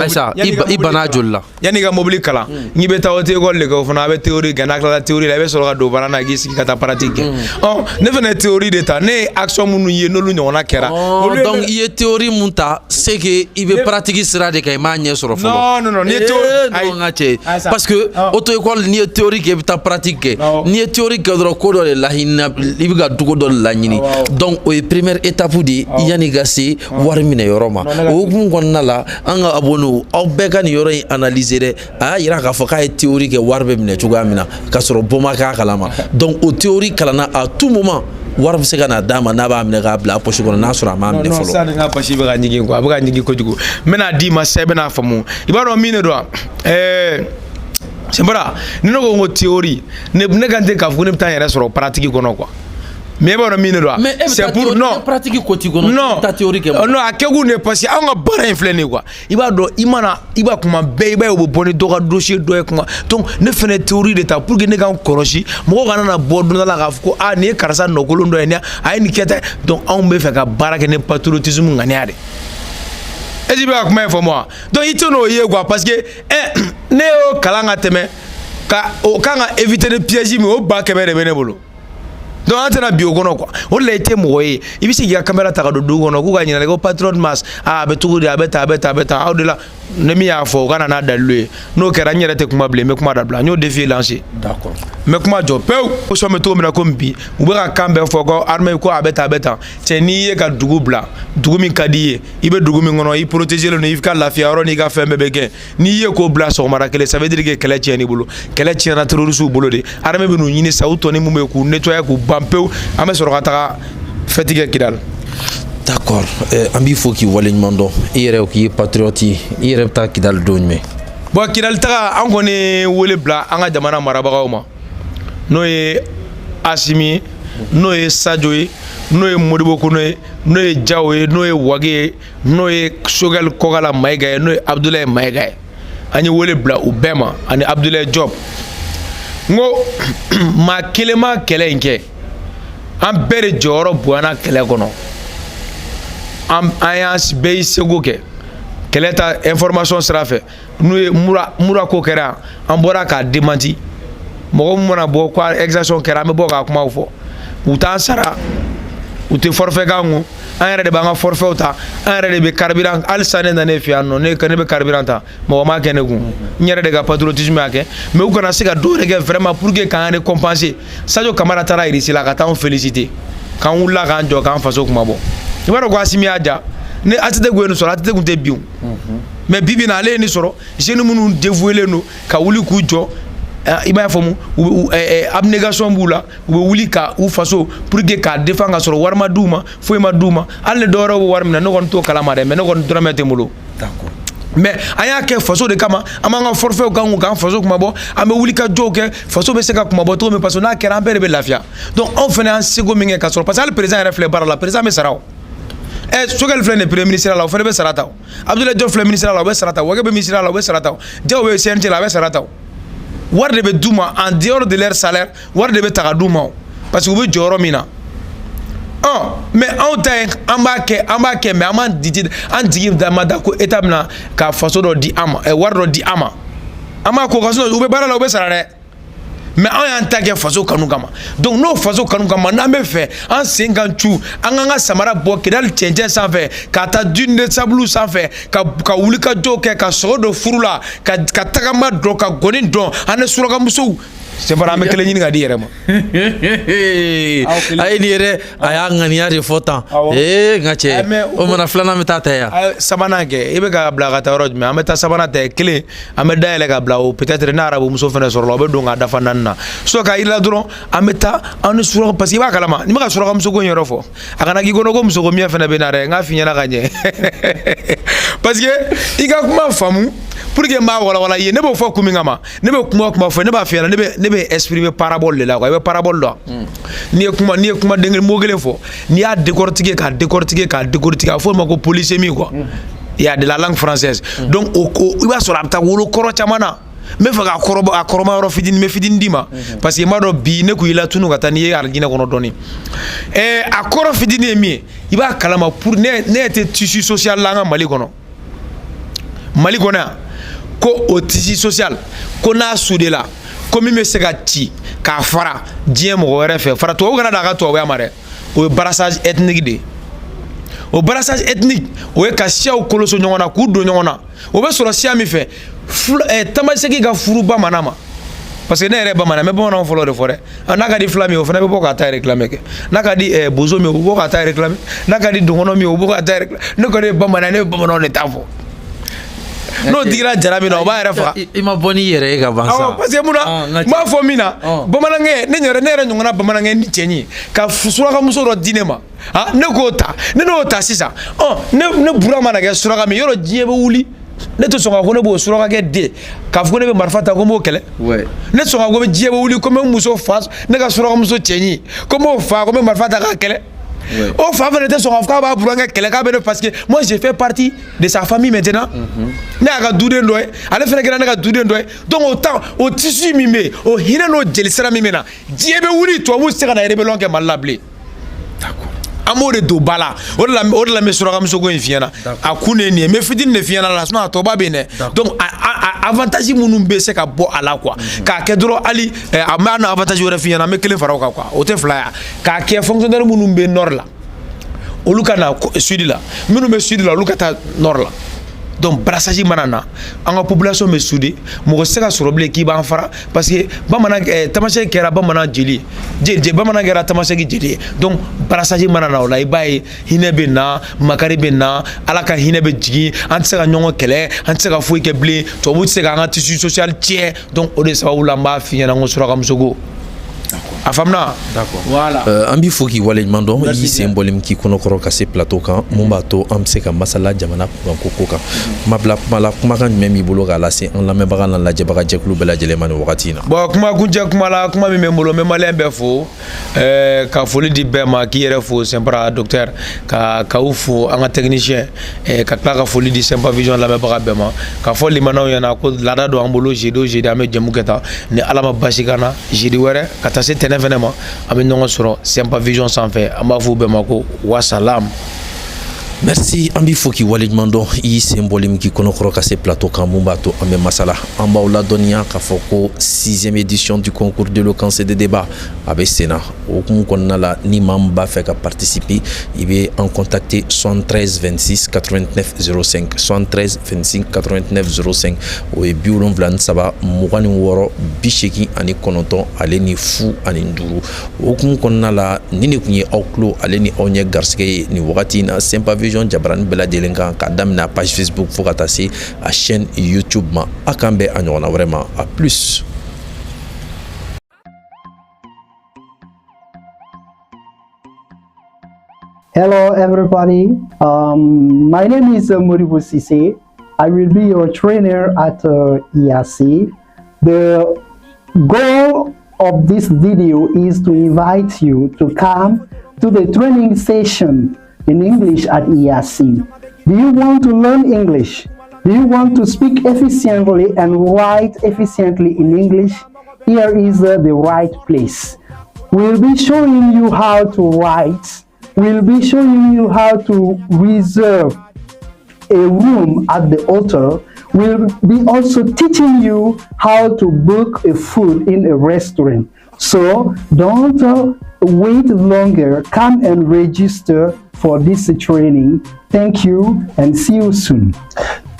i bana jol la yani ga mobile kala ni be tawote ko le ko fona be théorie ga na la théorie la be so ga do bana na gi ka ta pratique oh ne fene théorie de ta ne action munu ye no lu nyona kera donc il théorie munta c'est que il veut pratiquer sera de kay ma nye soro folo non ni théorie parce que auto école ni théorie que ta pratique ni théorie que do ko do la hinna ibiga dugo do la nyini donc o première étape di yani gasi war mine yoroma o gungonna la anga abonu o beka ni yoro analyser de a ira ka foka théorie que war be mine chuga mina ka soro boma ka kalama donc o théorie kalana à tout moment war se kana dama na ba amne ga bla poche ko na sura ma amne folo non ça nga pachi be ga nyigi ko ba ga nyigi ko jugo mena di ma sebe na famu ibaro mine do sembara ni no go théorie ne gante ka fu ne tan yere soro pratique ko no quoi mais bon mine do c'est pour non pratique ko ti gono ta théorie ke non akegu ne parce que anga bara inflene quoi iba do imana iba kuma be iba yo boni do ga dossier do kuma donc ne fene théorie de ta pour que ne ga koroshi mo ga na bodo na la ga ko a ne karasa no ko ndo ene ay ni kete donc on be fait ka bara ke ne patriotisme ngani ade et iba kuma info moi donc itono ye quoi parce que ne o kalanga teme ka o kanga éviter de piège mais o ba ke be bene bolo donc antena bio gono quoi on l'a été moye il bisi ya caméra ta do gono ku ga nyina le ko patron mas be tugu dia beta au de là ne mi y'a fɔ o kana n'a dalilu ye n'o kɛra n yɛrɛ tɛ kuma bilen n bɛ kuma dabila n y'o défi lancé d'accord n bɛ kuma jɔ pewu position bɛ cogo min na komi bi u bɛ ka kan bɛɛ fɔ ko armée ko a bɛ tan cɛ n'i ye ka dugu bila dugu min ka di i ye i bɛ dugu min kɔnɔ i protégé len don i ka lafiya yɔrɔ n'i ka fɛn bɛɛ bɛ kɛ n'i ye k'o bila sɔgɔmada kelen ça veut dire que kɛlɛ tiɲɛn'i bolo kɛlɛ tiɲɛna terroristes bolo de armée bɛ n'u ɲini sa u tɔni mun bɛ k'u nettoyer k'u ban pewu an bɛ sɔrɔ ka taga fête kɛ Kidal. D'accord. An b'i fo k'i waleɲuman dɔn i yɛrɛ k'i ye patriote ye i yɛrɛ bɛ taa Kidal don jumɛn? Bon Kidal taga an kɔni wele bila an ka jamana marabagaw ma n'o ye Asimi n'o ye Sadio ye n'o ye Modibo Kono ye n'o ye Diaw ye n'o ye Wage ye n'o ye Sogɛl Kɔkala Mayiga ye n'o ye Abdoulaye Mayiga ye an ye wele bila u bɛɛ ma ani Abdoulaye Diop n ko maa kelen ma kɛlɛ in kɛ an bɛɛ de jɔyɔrɔ bonyana kɛlɛ kɔnɔ an y'an bɛɛ y'i seko kɛ kɛlɛ ta information sira fɛ n'o ye mura ko kɛra an bɔra k'a démenti mɔgɔ min mana bɔ ko exaction kɛra an bɛ bɔ k'a kumaw fɔ u t'an sara u tɛ forfait k'an kun an yɛrɛ de b'an ka forfaitw ta an yɛrɛ de bɛ carburant halisa ne nana e fɛ yan nɔ ne bɛ carburant ta mɔgɔ ma kɛ ne kun n yɛrɛ de ka patriotisme y'a kɛ mais u kana se ka dɔ wɛrɛ kɛ vraiment pour que k'an récompenser Sadio Kamara taara Irisi la ka t'anw féliciter k'an wulila k'an jɔ k'an faso kuma bɔ i b'a dɔn ko Asimi y'a ja ne ATT kun ye nin sɔrɔ ATT kun tɛ bin o mais bi bi na ale ye nin sɔrɔ jeunes minnu dévouélen don ka wuli k'u jɔ i b'a faamu abnégation b'u la u bɛ wuli ka u faso pour que k'a défend ka sɔrɔ wari ma d'u ma foyi ma d'u ma hali ni dɔ wɛrɛ bɛ wari min na ne kɔni t'o kalama dɛ mais ne kɔni dɔrɔmɛ tɛ n bolo. D'accord. Mais an y'a kɛ faso de kama an b'an ka forfaitw kan k'an faso kuma bɔ an bɛ wuli ka jɔw kɛ faso bɛ se ka kuma bɔ cogo min parce que n'a kɛra an bɛɛ de bɛ lafiya donc anw fana y'an seko min kɛ ka sɔrɔ parce que hali président yɛrɛ filɛ baara la président bɛ sara o. Sogɛl filɛ nin ye premier ministre la o fana bɛ sara ta o Abdoulaye Diop filɛ ministre la o bɛ sara ta o Wage bɛ ministre la o bɛ sara ta o Diaw bɛ CNT la a bɛ sara ta o wari de bɛ d'u ma en dehors de leur salaire wari de bɛ ta ka d'u ma o parce que u bɛ jɔyɔrɔ min na mais anw ta ye an b'a kɛ mais an m'an jigi ma da ko état bɛna ka faso dɔ di an ma wari dɔ di an ma an b'a ko ka sɔrɔ u bɛ baara la u bɛ sara dɛ mais anw y'an ta kɛ faso kanu kama donc n'o faso kanu kama n'an bɛ fɛ an sen kan cu an k'an ka samara bɔ Kidal cɛncɛn sanfɛ ka taa dune de sable sanfɛ ka wuli ka jɔw kɛ ka sogo don furu la ka tagama dɔn ka gɔni dɔn an ni surakamusow c'est vrai an bɛ kelen ɲini ka di yɛrɛ ma. a ye nin yɛrɛ a y'a ŋaniya de fɔ tan n ka cɛ o mana filanan bɛ taa ta yan. sabanan kɛ i bɛ ka bila ka taa yɔrɔ jumɛn an bɛ taa sabanan ta kelen an bɛ dayɛlɛ ka bila o peut-être ne arabu muso fana sɔrɔ la o bɛ don k'a dafa naani na so k'a yira dɔrɔn an bɛ taa an ni suraka parce que i b'a kalama n'i bɛ ka surakamuso ko in yɔrɔ fɔ a kana k'i kɔnɔ ko musoko miɲɛ fana bɛ na dɛ n k'a f'i ɲɛna ka ɲɛ parce que i ka kuma faamu pour que n b'a walawala i ye ne b'o fɔ kun min kama ne bɛ kuma fɔ ne b'a f'i ɲɛna ne bɛ exprimer parabole de la quoi i bɛ parabole dɔn n'i ye kuma den mot kelen fɔ n'i y'a décortiquer k'a a fɔ o ma ko polysémie quoi il y a de la langue française donc i b'a sɔrɔ a bɛ taa wolo kɔrɔ caman na n bɛ fɛ ka kɔrɔma yɔrɔ fitinin n bɛ fitinin d'i ma parce que n b'a dɔn bi ne kun y'i latunu ka taa n'i ye alijinɛ kɔnɔ dɔɔni a kɔrɔ fitinin ye min ye i b'a kalama pour ne tɛ tissu social la an ka Mali kɔnɔ yan ko o tissu social ko n'a soudé la ko min bɛ se ka ci k'a fara diɲɛ mɔgɔ wɛrɛ fɛ fara tubabu kana d'a ka tubabuya ma dɛ o ye brassage ethnique de ye o brassage ethnique o ye ka siyaw koloso ɲɔgɔn na k'u don ɲɔgɔn na o bɛ sɔrɔ siya min fɛ Tamaseki ka furu bamanan ma parce que ne yɛrɛ bamanan n bɛ bamananw fɔlɔ de fɔ dɛ n'a ka di fila min o fana bɛ bɔ k'a ta réclamer kɛ n'a ka di bozo min o bɛ bɔ k'a ta réclamer n'a ka di dɔgɔnɔ min o bɛ bɔ k'a ta réclamer ne kɔni ye bamanan ne bɛ bamananw de ta fɔ. n'o digira jara min na o b'a yɛrɛ faga i ma bɔ n'i yɛrɛ ye ka ban sa parce que mun na n b'a fɔ min na bamanankɛ ne yɛrɛ ɲɔgɔnna bamanankɛ ni cɛ ye ka surakamuso dɔ di ne ma ne k'o ta ne n'o ta sisan ne bura mana kɛ suraka min yɔrɔ diɲɛ bɛ wuli ne tɛ sɔn ka ko ne b'o surakakɛ den k'a fɔ ko ne bɛ marifa ta ko n b'o kɛlɛ ne sɔn ka ko diɲɛ bɛ wuli ko n bɛ muso fa ne ka surakamuso cɛ ye ko n b'o fa ko n bɛ marifa ta k'a kɛlɛ o fa fana tɛ sɔn k'a fɔ k'a b'a burankɛ kɛlɛ k'a bɛ ne parce que moi j'ai fait partie de sa famille maintenant ne y'a ka duden dɔ ye ale fana kɛra ne ka duden dɔ ye donc o temps o tissu min bɛ yen o hinɛ n'o jelisira min bɛ na diɲɛ bɛ wuli tubabuw tɛ se ka na rébellion kɛ Mali la bilen an b'o de don ba la o de la n bɛ surakamuso ko in f'i ɲɛna a kun de ye nin ye n bɛ fitinin de f'i ɲɛna la sinon a tɔba bɛ yen dɛ donc avantage minnu bɛ se ka bɔ a la quoi k'a kɛ dɔrɔn hali a m'a na avantage wɛrɛ f'i ɲɛna an bɛ kelen fara o kan quoi o tɛ fila ye k'a kɛ fonctionnaire minnu bɛ nord la olu ka na sud la minnu bɛ sud la olu ka taa nord la donc brassage manana en population me soudé mo se ka soro ble ki ba fara parce que bamana tamashe kera bamana jeli bamana kera tamashe ki jeli donc brassage manana wala ibai hinebe na makari be na ala ka hinebe jigi an se ka nyongo kele an se ka fo ke ble to bu se ka an tissu social tie donc o de sa wula mba fi na ngo sura kam sogo afamna d'accord voilà ambi foki wale mando yi symbole ki kono koro ka se plateau kan mumbato am se ka masala jamana ko koka mabla mala kuma kan memi bolo ga la se on la me baga la je baga je klu bela jele man wakati na bon kuma kunja kuma la kuma mi membolo me malen be fo ka foli di be ma ki yere fo sempra docteur ka ufu anga technicien ka ka foli di sempa vision la me baga be ma ka foli manaw yana ko lada do ambolo jedo jedi ame jemuketa ni alama basikana jedi were ka ta se événement avec nous sur Sempa Vision sans fait amafu bemako wa salam. Merci ambi foki walid mando i symbole ki kono koro ka se plateau kan mumbato ame masala amba la donia ka foko 6e édition du concours d'éloquence et de débat avec Sénat au konna la ni mamba fait ka participer il est en contacter 73 26 89 05 73 25 89 05 o e biolon vlan saba mugani woro bisheki ani konoton ale ni fu ani nduru o konna la ni ne kunye awklo ale ni onye garsike ni wakati na Sempa Vision Jabran Bela Delenga kadam na page Facebook Fogatasi à chaîne YouTube ma akambe anyona vraiment à plus. Hello everybody, my name is Moribo Sise. I will be your trainer at EAC. The goal of this video is to invite you to come to the training session in English at EAC. Do you want to learn English? Do you want to speak efficiently and write efficiently in English? Here is the right place. We'll be showing you how to write. We'll be showing you how to reserve a room at the hotel. We'll be also teaching you how to book a food in a restaurant. So don't wait longer. Come and register for this training. Thank you and see you soon.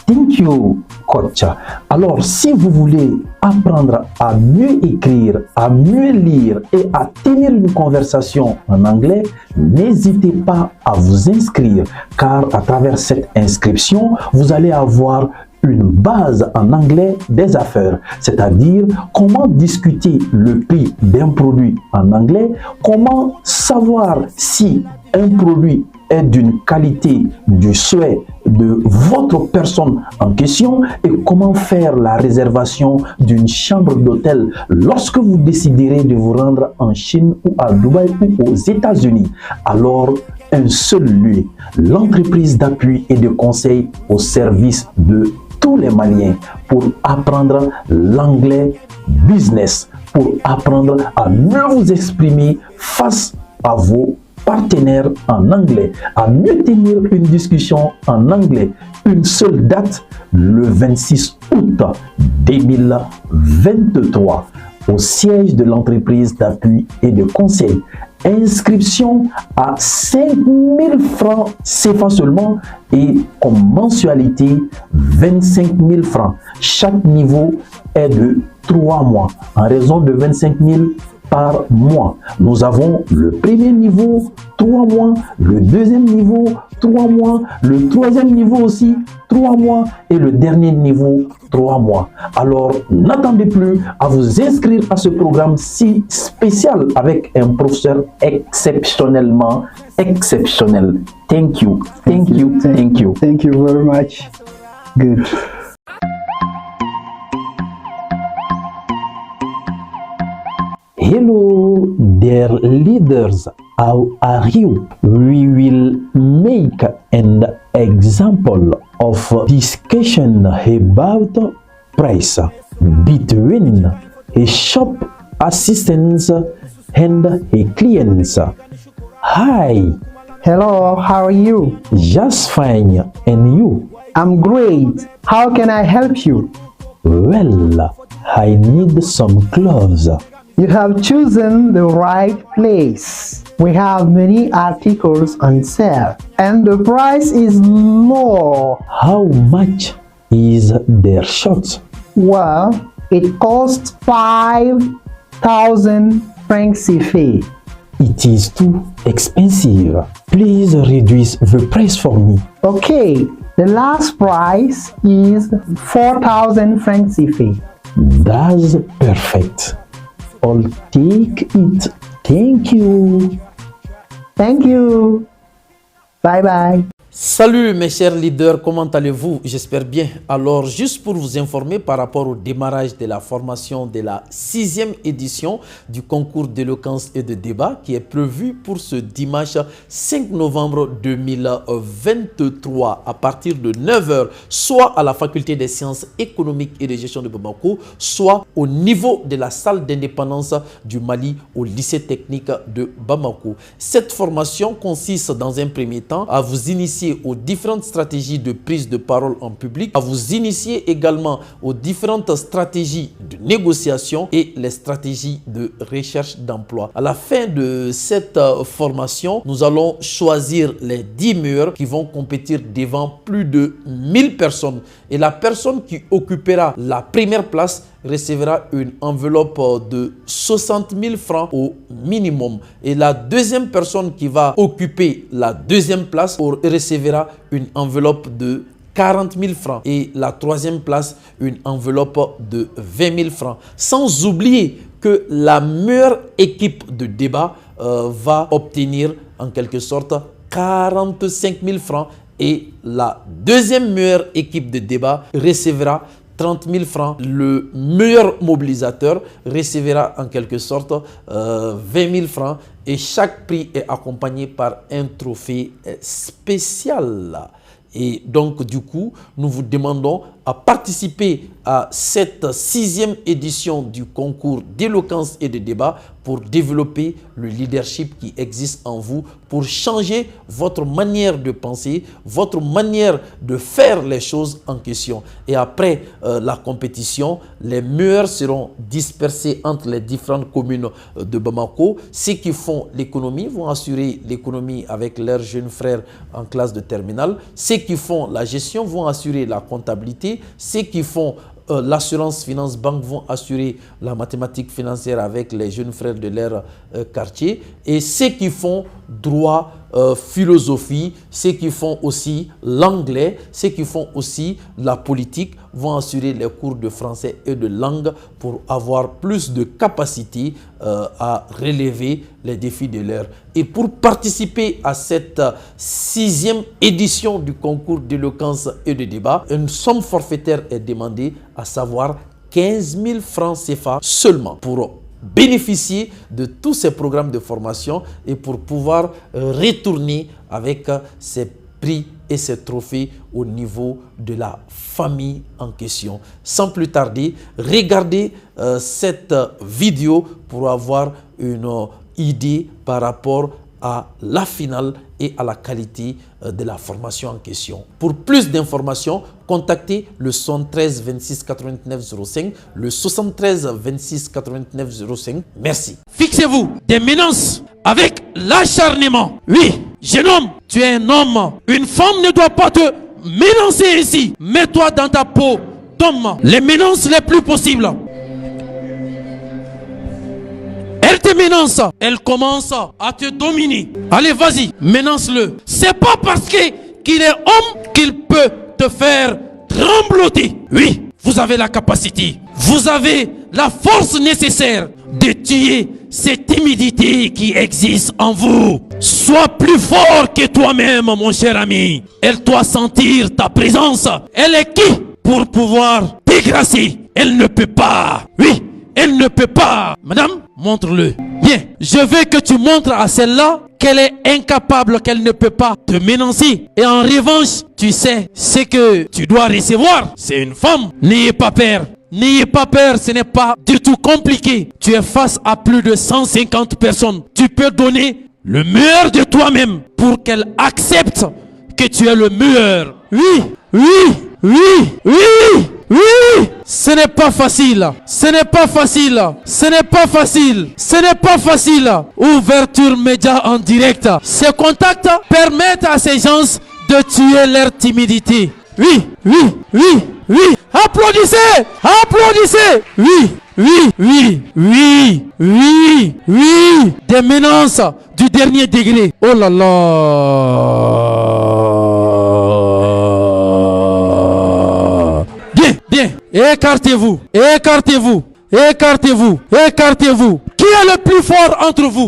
Thank you, coach. Alors, si vous voulez apprendre à mieux écrire, à mieux lire et à tenir une conversation en anglais, n'hésitez pas à vous inscrire, car à travers cette inscription, vous allez avoir une base en anglais des affaires, c'est-à-dire comment discuter le prix d'un produit en anglais, comment savoir si un produit est d'une qualité du souhait de votre personne en question et comment faire la réservation d'une chambre d'hôtel lorsque vous déciderez de vous rendre en Chine ou à Dubaï ou aux États-Unis. Alors, un seul lieu, l'entreprise d'appui et de conseil au service de tous les Maliens pour apprendre l'anglais business, pour apprendre à mieux vous exprimer face à vos partenaires en anglais, à mieux tenir une discussion en anglais. Une seule date, le 26 août 2023, au siège de l'entreprise d'appui et de conseil. Inscription à 5 000 francs CFA seulement et comme mensualité 25 000 francs. Chaque niveau est de 3 mois en raison de 25 000 par mois. Nous avons le premier niveau 3 mois, le deuxième niveau 3 mois, le troisième niveau aussi 3 mois et le dernier niveau 3 mois. Alors n'attendez plus à vous inscrire à ce programme si spécial avec un professeur exceptionnellement exceptionnel. Thank you, thank you, thank you. Thank you very much. Good. Hello, dear leaders. How are you? We will make an example of discussion about price between a shop assistant and a client. Hi. Hello, how are you? Just fine. And you? I'm great. How can I help you? Well, I need some clothes. You have chosen the right place. We have many articles on sale and the price is low. How much is their shirt? Well, it costs 5,000 francs CFA. It is too expensive. Please reduce the price for me. Okay, the last price is 4,000 francs CFA. That's perfect. I'll take it. Thank you. Thank you. Bye bye. Salut mes chers leaders, comment allez-vous? J'espère bien. Alors, juste pour vous informer par rapport au démarrage de la formation de la 6e édition du concours d'éloquence et de débat qui est prévu pour ce dimanche 5 novembre 2023 à partir de 9h, soit à la faculté des sciences économiques et de gestion de Bamako, soit au niveau de la salle d'indépendance du Mali au lycée technique de Bamako. Cette formation consiste dans un premier temps à vous initier aux différentes stratégies de prise de parole en public, à vous initier également aux différentes stratégies de négociation et les stratégies de recherche d'emploi. À la fin de cette formation, nous allons choisir les 10 meilleurs qui vont compétir devant plus de 1000 personnes. Et la personne qui occupera la première place recevra une enveloppe de 60 000 francs au minimum. Et la deuxième personne qui va occuper la deuxième place recevra une enveloppe de 40 000 francs. Et la troisième place, une enveloppe de 20 000 francs. Sans oublier que la meilleure équipe de débat va obtenir en quelque sorte 45 000 francs. Et la deuxième meilleure équipe de débat recevra 30 000 francs. Le meilleur mobilisateur recevra en quelque sorte 20 000 francs. Et chaque prix est accompagné par un trophée spécial. Et donc, du coup, nous vous demandons à participer à cette 6e édition du concours d'éloquence et de débat pour développer le leadership qui existe en vous, pour changer votre manière de penser, votre manière de faire les choses en question. Et après la compétition, les meilleurs seront dispersés entre les différentes communes de Bamako. Ceux qui font l'économie vont assurer l'économie avec leurs jeunes frères en classe de terminale. Ceux qui font la gestion vont assurer la comptabilité. Ceux qui font l'assurance finance banque vont assurer la mathématique financière avec les jeunes frères de leur quartier. Et ceux qui font droit, philosophie, ceux qui font aussi l'anglais, ceux qui font aussi la politique vont assurer les cours de français et de langue pour avoir plus de capacité à relever les défis de l'heure. Et pour participer à cette 6e édition du concours d'éloquence et de débat, une somme forfaitaire est demandée, à savoir 15 000 francs CFA seulement pour bénéficier de tous ces programmes de formation et pour pouvoir retourner avec ces prix et ces trophées au niveau de la famille en question. Sans plus tarder, regardez cette vidéo pour avoir une idée par rapport à la finale et à la qualité de la formation en question. Pour plus d'informations, contactez le 73 26 89 05, le 73 26 89 05. Merci. Fixez-vous des menaces avec l'acharnement. Oui, jeune homme, tu es un homme. Une femme ne doit pas te menacer ici. Mets-toi dans ta peau d'homme. Les menaces les plus possibles. Elle te menace, elle commence à te dominer. Allez, vas-y, menace-le. C'est pas parce qu'il est homme qu'il peut te faire trembloter. Oui, vous avez la capacité, vous avez la force nécessaire de tuer cette timidité qui existe en vous. Sois plus fort que toi-même, mon cher ami. Elle doit sentir ta présence. Elle est qui pour pouvoir dégracer? Elle ne peut pas. Oui. Elle ne peut pas. Madame, montre-le. Bien, je veux que tu montres à celle-là qu'elle est incapable, qu'elle ne peut pas te menacer. Et en revanche, tu sais, ce que tu dois recevoir, c'est une femme. N'ayez pas peur. N'ayez pas peur, ce n'est pas du tout compliqué. Tu es face à plus de 150 personnes. Tu peux donner le meilleur de toi-même pour qu'elle accepte que tu es le meilleur. Oui, oui, oui, oui, oui. Ce n'est pas facile. Ce n'est pas facile. Ce n'est pas facile. Ce n'est pas facile. Ouverture média en direct. Ces contacts permettent à ces gens de tuer leur timidité. Oui, oui, oui, oui. Applaudissez! Applaudissez! Oui, oui, oui, oui, oui, oui. Des menaces du dernier degré. Oh là là. Bien, bien. Écartez-vous. Écartez-vous. Écartez-vous. Écartez-vous. Qui est le plus fort entre vous?